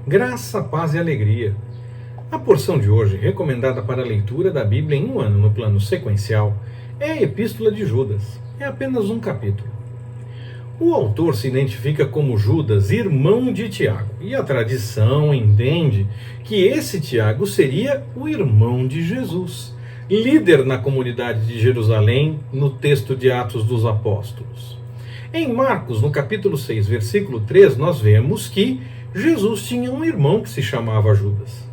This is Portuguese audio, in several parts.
Graça, paz e alegria. A porção de hoje, recomendada para a leitura da Bíblia em um ano no plano sequencial, é a Epístola de Judas. É apenas um capítulo. O autor se identifica como Judas, irmão de Tiago, e a tradição entende que esse Tiago seria o irmão de Jesus, líder na comunidade de Jerusalém, no texto de Atos dos Apóstolos. Em Marcos, no capítulo 6, versículo 3, nós vemos que Jesus tinha um irmão que se chamava Judas.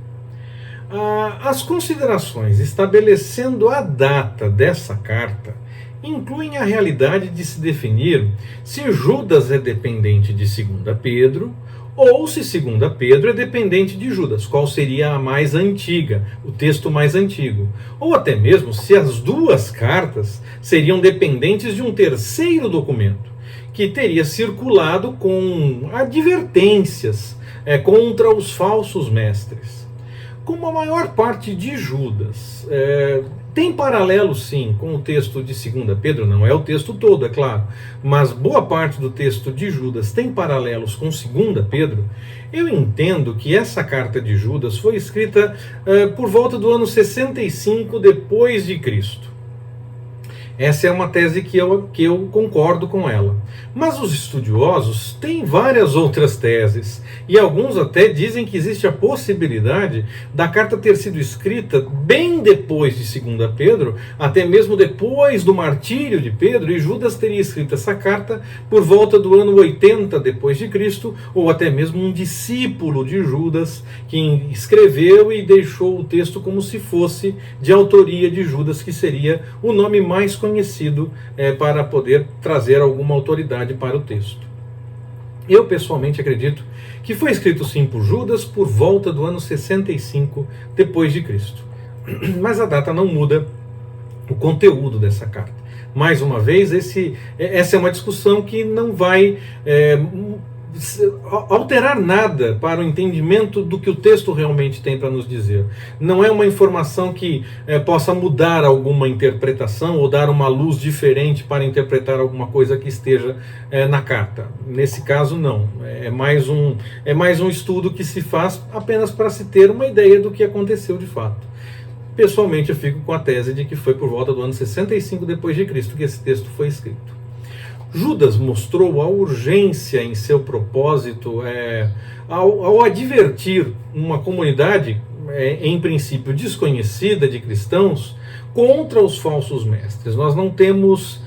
As considerações estabelecendo a data dessa carta incluem a realidade de se definir se Judas é dependente de 2 Pedro ou se 2 Pedro é dependente de Judas, qual seria a mais antiga, o texto mais antigo, ou até mesmo se as duas cartas seriam dependentes de um terceiro documento, que teria circulado com advertências contra os falsos mestres. Como a maior parte de Judas tem paralelo sim com o texto de 2 Pedro, não é o texto todo, é claro, mas boa parte do texto de Judas tem paralelos com 2 Pedro, eu entendo que essa carta de Judas foi escrita por volta do ano 65 depois de Cristo. Essa é uma tese que eu concordo com ela. Mas os estudiosos têm várias outras teses, e alguns até dizem que existe a possibilidade da carta ter sido escrita bem depois de 2 Pedro, até mesmo depois do martírio de Pedro, e Judas teria escrito essa carta por volta do ano 80 depois de Cristo, ou até mesmo um discípulo de Judas que escreveu e deixou o texto como se fosse de autoria de Judas, que seria o nome mais conhecido para poder trazer alguma autoridade para o texto. Eu pessoalmente acredito que foi escrito sim por Judas por volta do ano 65 depois de Cristo. Mas a data não muda o conteúdo dessa carta. Mais uma vez, essa é uma discussão que não vai alterar nada para o entendimento do que o texto realmente tem para nos dizer. Não é uma informação que possa mudar alguma interpretação ou dar uma luz diferente para interpretar alguma coisa que esteja na carta. Nesse caso, não. É mais um estudo que se faz apenas para se ter uma ideia do que aconteceu de fato. Pessoalmente, eu fico com a tese de que foi por volta do ano 65 depois de Cristo que esse texto foi escrito. Judas mostrou a urgência em seu propósito ao advertir uma comunidade, em princípio desconhecida de cristãos, contra os falsos mestres. Nós não temos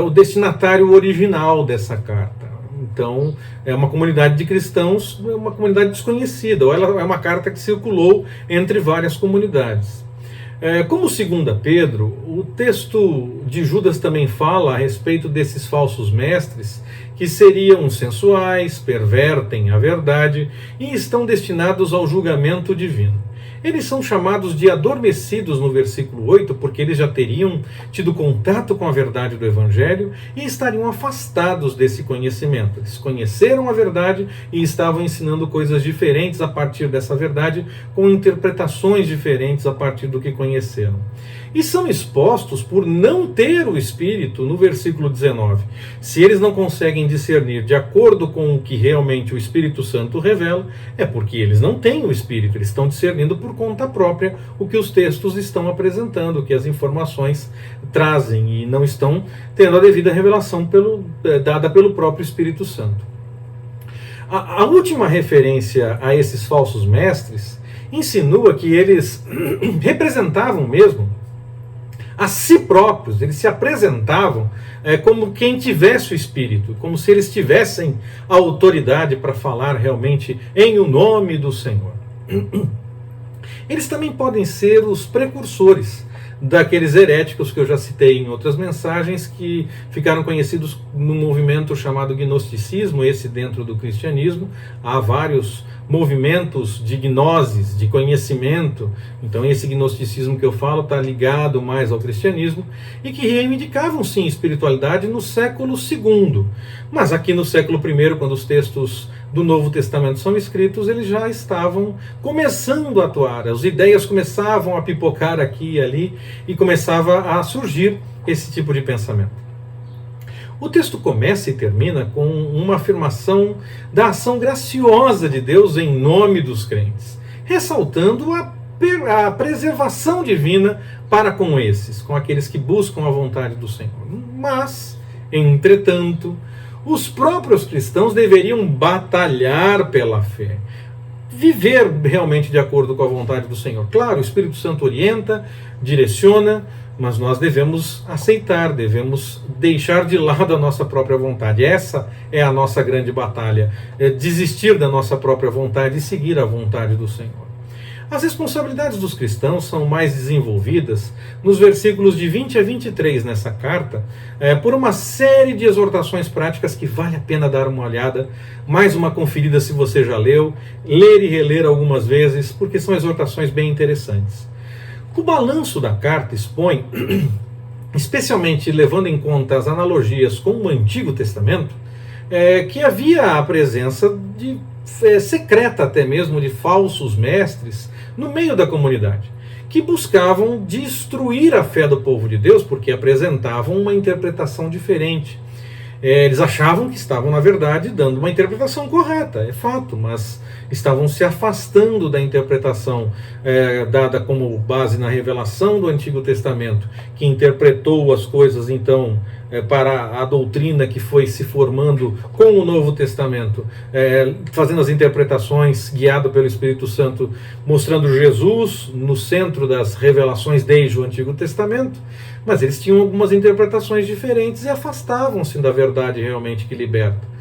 o destinatário original dessa carta. Então, é uma comunidade de cristãos, é uma comunidade desconhecida, ou ela é uma carta que circulou entre várias comunidades. Como 2 Pedro, o texto de Judas também fala a respeito desses falsos mestres que seriam sensuais, pervertem a verdade e estão destinados ao julgamento divino. Eles são chamados de adormecidos no versículo 8, porque eles já teriam tido contato com a verdade do Evangelho e estariam afastados desse conhecimento. Eles conheceram a verdade e estavam ensinando coisas diferentes a partir dessa verdade, com interpretações diferentes a partir do que conheceram. E são expostos por não ter o Espírito no versículo 19. Se eles não conseguem discernir de acordo com o que realmente o Espírito Santo revela, é porque eles não têm o Espírito, eles estão discernindo por conta própria o que os textos estão apresentando, o que as informações trazem, e não estão tendo a devida revelação dada pelo próprio Espírito Santo. A última referência a esses falsos mestres insinua que eles representavam mesmo a si próprios, eles se apresentavam como quem tivesse o Espírito, como se eles tivessem a autoridade para falar realmente em o nome do Senhor. Eles também podem ser os precursores daqueles heréticos que eu já citei em outras mensagens, que ficaram conhecidos no movimento chamado gnosticismo, esse dentro do cristianismo. Há vários movimentos de gnoses, de conhecimento, então esse gnosticismo que eu falo está ligado mais ao cristianismo, e que reivindicavam sim espiritualidade no século II, mas aqui no século I, quando os textos do Novo Testamento são escritos, eles já estavam começando a atuar, as ideias começavam a pipocar aqui e ali, e começava a surgir esse tipo de pensamento. O texto começa e termina com uma afirmação da ação graciosa de Deus em nome dos crentes, ressaltando a preservação divina para com esses, com aqueles que buscam a vontade do Senhor. Mas, entretanto, os próprios cristãos deveriam batalhar pela fé, viver realmente de acordo com a vontade do Senhor. Claro, o Espírito Santo orienta, direciona, mas nós devemos aceitar, devemos deixar de lado a nossa própria vontade. Essa é a nossa grande batalha, é desistir da nossa própria vontade e seguir a vontade do Senhor. As responsabilidades dos cristãos são mais desenvolvidas nos versículos de 20 a 23 nessa carta, por uma série de exortações práticas que vale a pena dar uma olhada, mais uma conferida se você já leu, ler e reler algumas vezes, porque são exortações bem interessantes. O balanço da carta expõe, especialmente levando em conta as analogias com o Antigo Testamento, que havia a presença secreta até mesmo de falsos mestres no meio da comunidade, que buscavam destruir a fé do povo de Deus porque apresentavam uma interpretação diferente. Eles achavam que estavam, na verdade, dando uma interpretação correta, é fato, mas estavam se afastando da interpretação dada como base na revelação do Antigo Testamento, que interpretou as coisas, então, para a doutrina que foi se formando com o Novo Testamento, fazendo as interpretações guiado pelo Espírito Santo, mostrando Jesus no centro das revelações desde o Antigo Testamento, mas eles tinham algumas interpretações diferentes e afastavam-se da verdade realmente que liberta.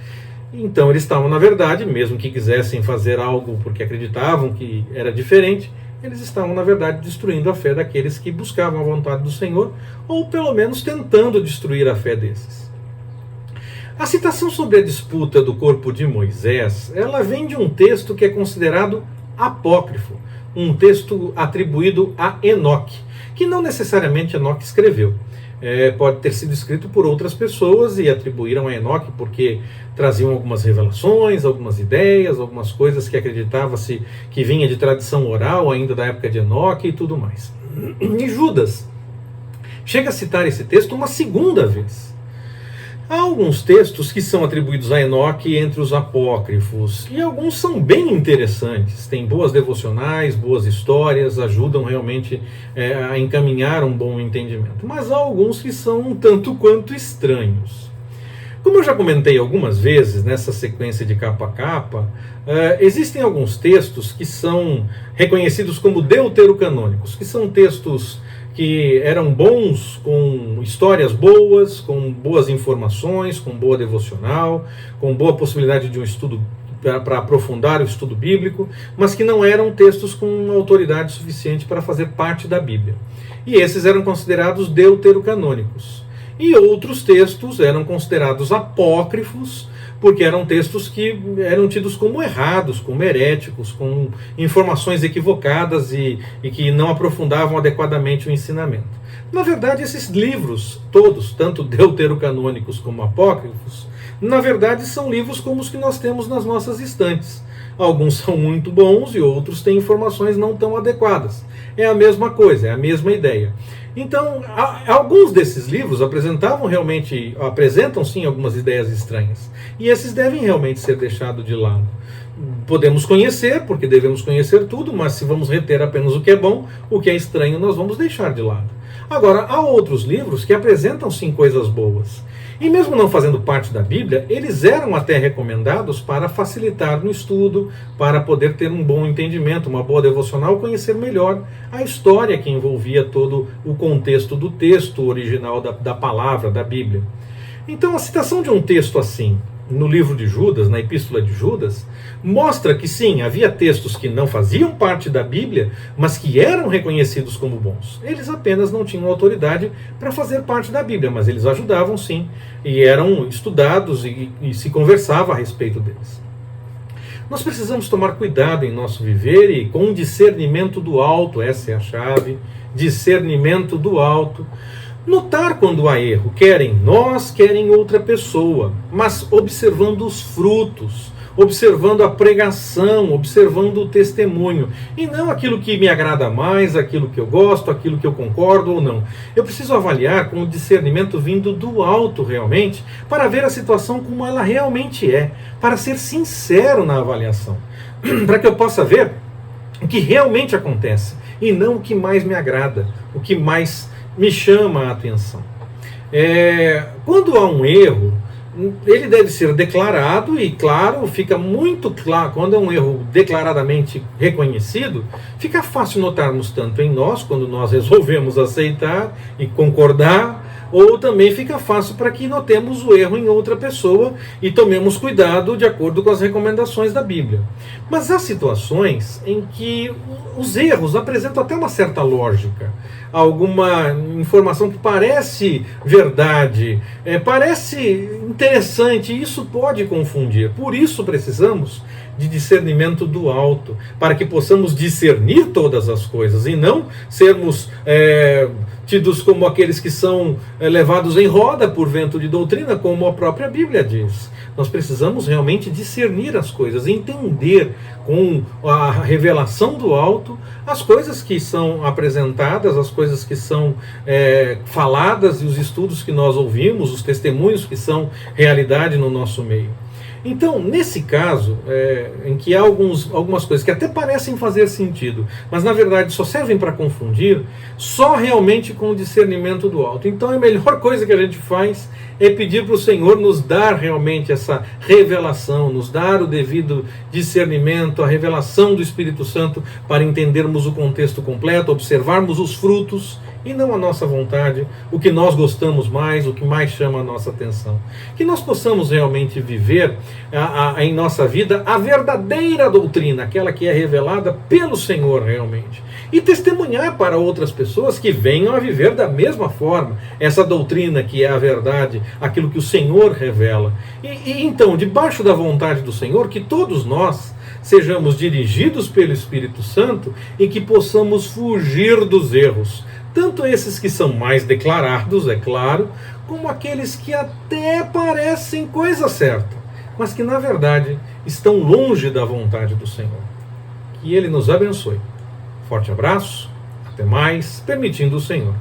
Então eles estavam, na verdade, mesmo que quisessem fazer algo porque acreditavam que era diferente, eles estavam, na verdade, destruindo a fé daqueles que buscavam a vontade do Senhor, ou pelo menos tentando destruir a fé desses. A citação sobre a disputa do corpo de Moisés, ela vem de um texto que é considerado apócrifo, um texto atribuído a Enoque, que não necessariamente Enoque escreveu. Pode ter sido escrito por outras pessoas e atribuíram a Enoque porque traziam algumas revelações, algumas ideias, algumas coisas que acreditava-se que vinha de tradição oral ainda da época de Enoque e tudo mais. E Judas chega a citar esse texto uma segunda vez. Há alguns textos que são atribuídos a Enoque entre os apócrifos, e alguns são bem interessantes, têm boas devocionais, boas histórias, ajudam realmente a encaminhar um bom entendimento. Mas há alguns que são um tanto quanto estranhos. Como eu já comentei algumas vezes nessa sequência de capa a capa, existem alguns textos que são reconhecidos como deuterocanônicos, que são textos que eram bons, com histórias boas, com boas informações, com boa devocional, com boa possibilidade de um estudo para aprofundar o estudo bíblico, mas que não eram textos com autoridade suficiente para fazer parte da Bíblia. E esses eram considerados deuterocanônicos. E outros textos eram considerados apócrifos, porque eram textos que eram tidos como errados, como heréticos, com informações equivocadas e que não aprofundavam adequadamente o ensinamento. Na verdade, esses livros todos, tanto deuterocanônicos como apócrifos, na verdade são livros como os que nós temos nas nossas estantes. Alguns são muito bons e outros têm informações não tão adequadas. É a mesma coisa, é a mesma ideia. Então, alguns desses livros apresentam sim algumas ideias estranhas. E esses devem realmente ser deixados de lado. Podemos conhecer, porque devemos conhecer tudo, mas se vamos reter apenas o que é bom, o que é estranho nós vamos deixar de lado. Agora, há outros livros que apresentam sim coisas boas. E mesmo não fazendo parte da Bíblia, eles eram até recomendados para facilitar no estudo, para poder ter um bom entendimento, uma boa devocional, conhecer melhor a história que envolvia todo o contexto do texto original da palavra, da Bíblia. Então a citação de um texto assim, no livro de Judas, na Epístola de Judas, mostra que sim, havia textos que não faziam parte da Bíblia, mas que eram reconhecidos como bons. Eles apenas não tinham autoridade para fazer parte da Bíblia, mas eles ajudavam sim, e eram estudados e se conversava a respeito deles. Nós precisamos tomar cuidado em nosso viver e com discernimento do alto, essa é a chave, discernimento do alto. Notar quando há erro, quer em nós, quer em outra pessoa, mas observando os frutos, observando a pregação, observando o testemunho, e não aquilo que me agrada mais, aquilo que eu gosto, aquilo que eu concordo ou não. Eu preciso avaliar com o discernimento vindo do alto realmente, para ver a situação como ela realmente é, para ser sincero na avaliação, para que eu possa ver o que realmente acontece, e não o que mais me agrada, o que mais me chama a atenção. Quando há um erro, ele deve ser declarado, e claro, fica muito claro, quando é um erro declaradamente reconhecido, fica fácil notarmos tanto em nós, quando nós resolvemos aceitar e concordar, ou também fica fácil para que notemos o erro em outra pessoa e tomemos cuidado de acordo com as recomendações da Bíblia. Mas há situações em que os erros apresentam até uma certa lógica, alguma informação que parece verdade, parece interessante, e isso pode confundir. Por isso precisamos de discernimento do alto, para que possamos discernir todas as coisas e não sermos tidos como aqueles que são levados em roda por vento de doutrina, como a própria Bíblia diz. Nós precisamos realmente discernir as coisas, entender com a revelação do alto as coisas que são apresentadas, as coisas que são faladas, e os estudos que nós ouvimos, os testemunhos que são realidade no nosso meio. Então, nesse caso, em que há algumas coisas que até parecem fazer sentido, mas na verdade só servem para confundir, só realmente com o discernimento do alto. Então a melhor coisa que a gente faz é pedir para o Senhor nos dar realmente essa revelação, nos dar o devido discernimento, a revelação do Espírito Santo, para entendermos o contexto completo, observarmos os frutos, e não a nossa vontade, o que nós gostamos mais, o que mais chama a nossa atenção. Que nós possamos realmente viver em nossa vida a verdadeira doutrina, aquela que é revelada pelo Senhor realmente, e testemunhar para outras pessoas que venham a viver da mesma forma essa doutrina que é a verdade, aquilo que o Senhor revela. E então, debaixo da vontade do Senhor, que todos nós sejamos dirigidos pelo Espírito Santo e que possamos fugir dos erros, tanto esses que são mais declarados, é claro, como aqueles que até parecem coisa certa, mas que na verdade estão longe da vontade do Senhor. Que Ele nos abençoe. Forte abraço, até mais, permitindo o Senhor.